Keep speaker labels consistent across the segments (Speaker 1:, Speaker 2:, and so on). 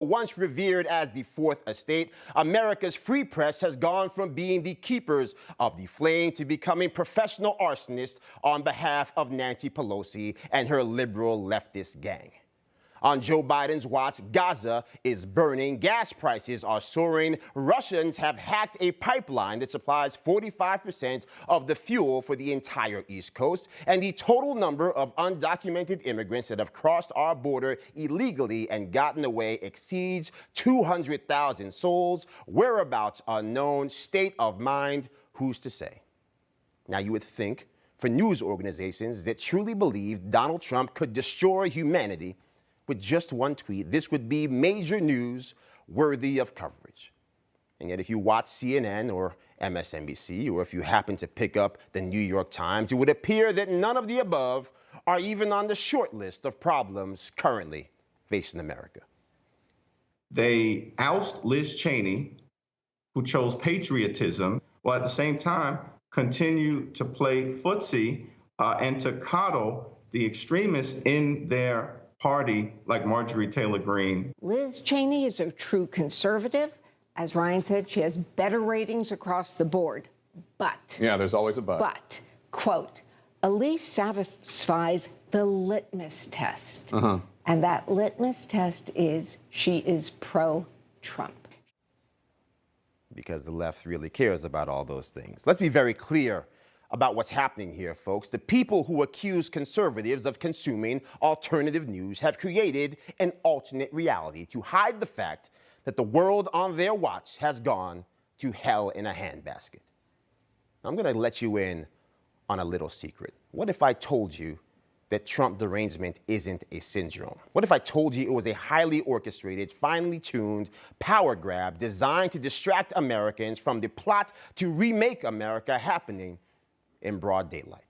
Speaker 1: Once revered as the fourth estate, America's free press has gone from being the keepers of the flame to becoming professional arsonists on behalf of Nancy Pelosi and her liberal leftist gang. On Joe Biden's watch, Gaza is burning, gas prices are soaring, Russians have hacked a pipeline that supplies 45% of the fuel for the entire East Coast, and the total number of undocumented immigrants that have crossed our border illegally and gotten away exceeds 200,000 souls, whereabouts unknown, state of mind, who's to say? Now you would think, for news organizations that truly believe Donald Trump could destroy humanity with just one tweet, this would be major news worthy of coverage. And yet if you watch CNN or MSNBC, or if you happen to pick up the New York Times, it would appear that none of the above are even on the short list of problems currently facing America.
Speaker 2: They oust Liz Cheney, who chose patriotism, while at the same time continue to play footsie and to coddle the extremists in their party like Marjorie Taylor Greene.
Speaker 3: Liz Cheney is a true conservative. As Ryan said, she has better ratings across the board. But.
Speaker 4: Yeah, there's always a but.
Speaker 3: But, quote, Elise satisfies the litmus test. And that litmus test is she is pro-Trump.
Speaker 1: Because the left really cares about all those things. Let's be very clear about what's happening here, folks. The people who accuse conservatives of consuming alternative news have created an alternate reality to hide the fact that the world on their watch has gone to hell in a handbasket. I'm going to let you in on a little secret. What if I told you that Trump derangement isn't a syndrome? What if I told you it was a highly orchestrated, finely tuned power grab designed to distract Americans from the plot to remake America happening in broad daylight?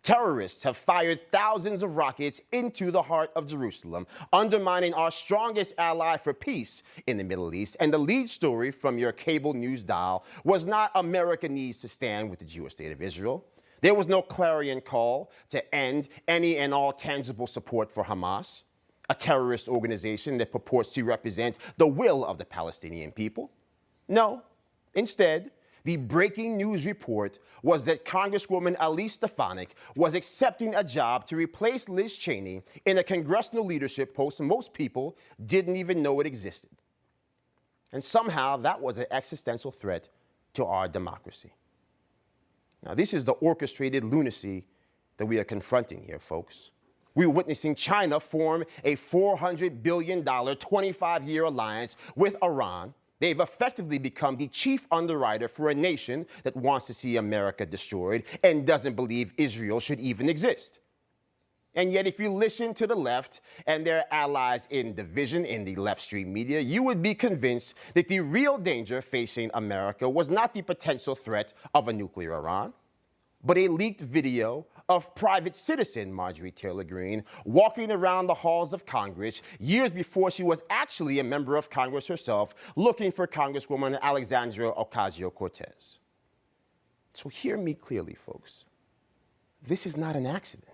Speaker 1: Terrorists have fired thousands of rockets into the heart of Jerusalem, undermining our strongest ally for peace in the Middle East. And the lead story from your cable news dial was not America needs to stand with the Jewish state of Israel. There was no clarion call to end any and all tangible support for Hamas, a terrorist organization that purports to represent the will of the Palestinian people. No, instead, the breaking news report was that Congresswoman Elise Stefanik was accepting a job to replace Liz Cheney in a congressional leadership post most people didn't even know it existed. And somehow that was an existential threat to our democracy. Now, this is the orchestrated lunacy that we are confronting here, folks. We're witnessing China form a $400 billion 25-year alliance with Iran. They've effectively become the chief underwriter for a nation that wants to see America destroyed and doesn't believe Israel should even exist. And yet, if you listen to the left and their allies in division in the left stream media, you would be convinced that the real danger facing America was not the potential threat of a nuclear Iran, but a leaked video of private citizen Marjorie Taylor Greene walking around the halls of Congress years before she was actually a member of Congress herself, looking for Congresswoman Alexandria Ocasio-Cortez. So hear me clearly, folks. This is not an accident.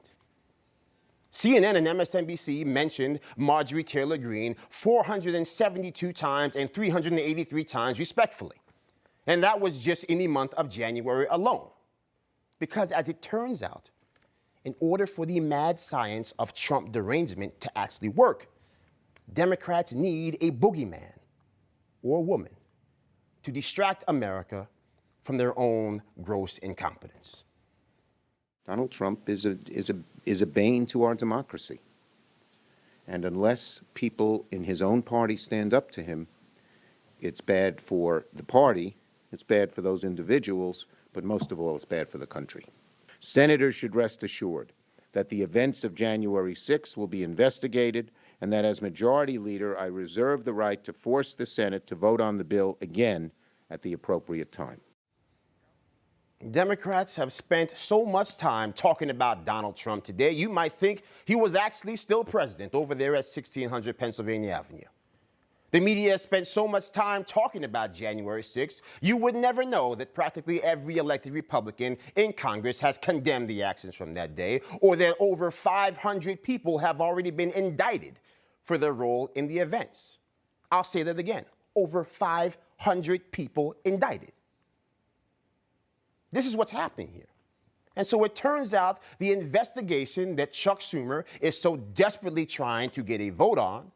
Speaker 1: CNN and MSNBC mentioned Marjorie Taylor Greene 472 times and 383 times, respectively. And that was just in the month of January alone. Because as it turns out, in order for the mad science of Trump derangement to actually work, Democrats need a boogeyman or a woman to distract America from their own gross incompetence.
Speaker 5: Donald Trump is a bane to our democracy. And unless people in his own party stand up to him, it's bad for the party, it's bad for those individuals, but most of all, it's bad for the country. Senators should rest assured that the events of January 6th will be investigated, and that as Majority Leader, I reserve the right to force the Senate to vote on the bill again at the appropriate time.
Speaker 1: Democrats have spent so much time talking about Donald Trump today, you might think he was actually still president over there at 1600 Pennsylvania Avenue. The media has spent so much time talking about January 6th, you would never know that practically every elected Republican in Congress has condemned the actions from that day, or that over 500 people have already been indicted for their role in the events. I'll say that again. Over 500 people indicted. This is what's happening here. And so it turns out the investigation that Chuck Schumer is so desperately trying to get a vote on,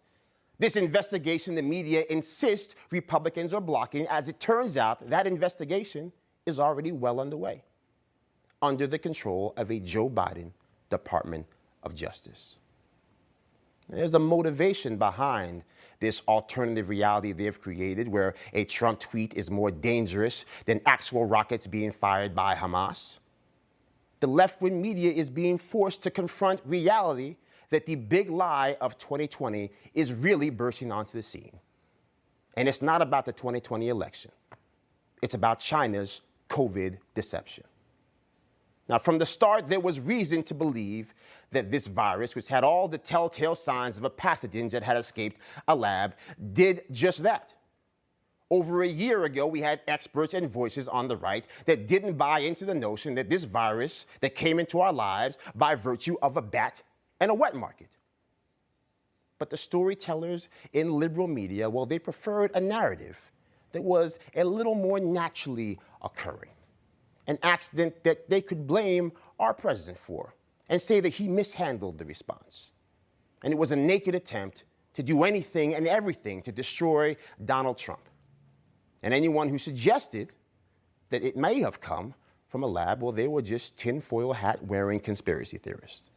Speaker 1: this investigation the media insists Republicans are blocking, as it turns out that investigation is already well underway under the control of a Joe Biden Department of Justice. There's a motivation behind this alternative reality they've created where a Trump tweet is more dangerous than actual rockets being fired by Hamas. The left-wing media is being forced to confront reality that the big lie of 2020 is really bursting onto the scene. And it's not about the 2020 election. It's about China's COVID deception. Now, from the start, there was reason to believe that this virus, which had all the telltale signs of a pathogen that had escaped a lab, did just that. Over a year ago, we had experts and voices on the right that didn't buy into the notion that this virus that came into our lives by virtue of a bat and a wet market. But the storytellers in liberal media, well, they preferred a narrative that was a little more naturally occurring, an accident that they could blame our president for and say that he mishandled the response. And it was a naked attempt to do anything and everything to destroy Donald Trump. And anyone who suggested that it may have come from a lab, well, they were just tinfoil hat wearing conspiracy theorists.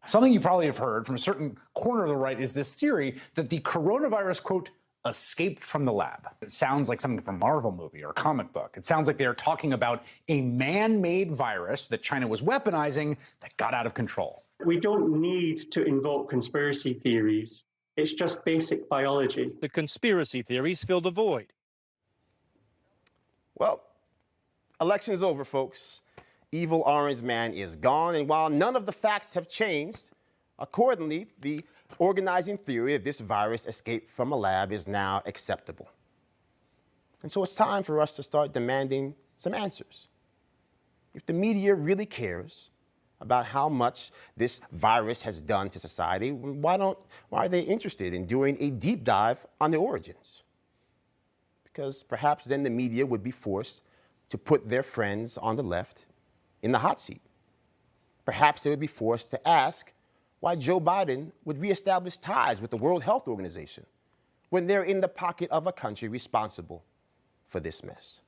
Speaker 4: Something you probably have heard from a certain corner of the right is this theory that the coronavirus, quote, escaped from the lab. It sounds like something from a Marvel movie or a comic book. It sounds like they're talking about a man-made virus that China was weaponizing that got out of control.
Speaker 6: We don't need to invoke conspiracy theories. It's just basic biology.
Speaker 7: The conspiracy theories fill the void.
Speaker 1: Well, election's over, folks. Evil Orange Man is gone, and while none of the facts have changed, accordingly, the organizing theory of this virus escaped from a lab is now acceptable. And so it's time for us to start demanding some answers. If the media really cares about how much this virus has done to society, why are they interested in doing a deep dive on the origins? Because perhaps then the media would be forced to put their friends on the left in the hot seat. Perhaps they would be forced to ask why Joe Biden would reestablish ties with the World Health Organization when they're in the pocket of a country responsible for this mess.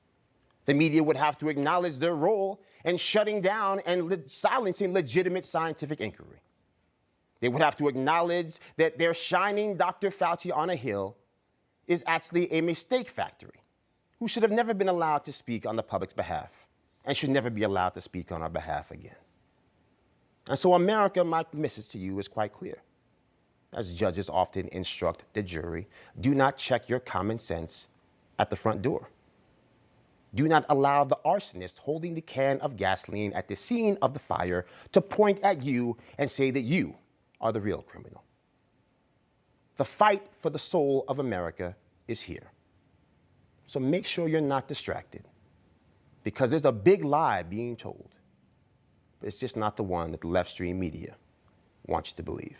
Speaker 1: The media would have to acknowledge their role in shutting down and silencing legitimate scientific inquiry. They would have to acknowledge that their shining Dr. Fauci on a hill is actually a mistake factory who should have never been allowed to speak on the public's behalf and should never be allowed to speak on our behalf again. And so America, my message to you is quite clear. As judges often instruct the jury, do not check your common sense at the front door. Do not allow the arsonist holding the can of gasoline at the scene of the fire to point at you and say that you are the real criminal. The fight for the soul of America is here. So make sure you're not distracted, because there's a big lie being told, but it's just not the one that the left-stream media wants you to believe.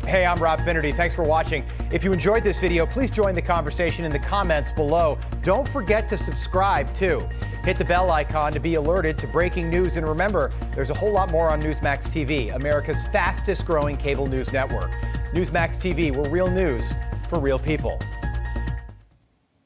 Speaker 8: Hey, I'm Rob Finnerty. Thanks for watching. If you enjoyed this video, please join the conversation in the comments below. Don't forget to subscribe, too. Hit the bell icon to be alerted to breaking news. And remember, there's a whole lot more on Newsmax TV, America's fastest-growing cable news network. Newsmax TV, we're real news for real people.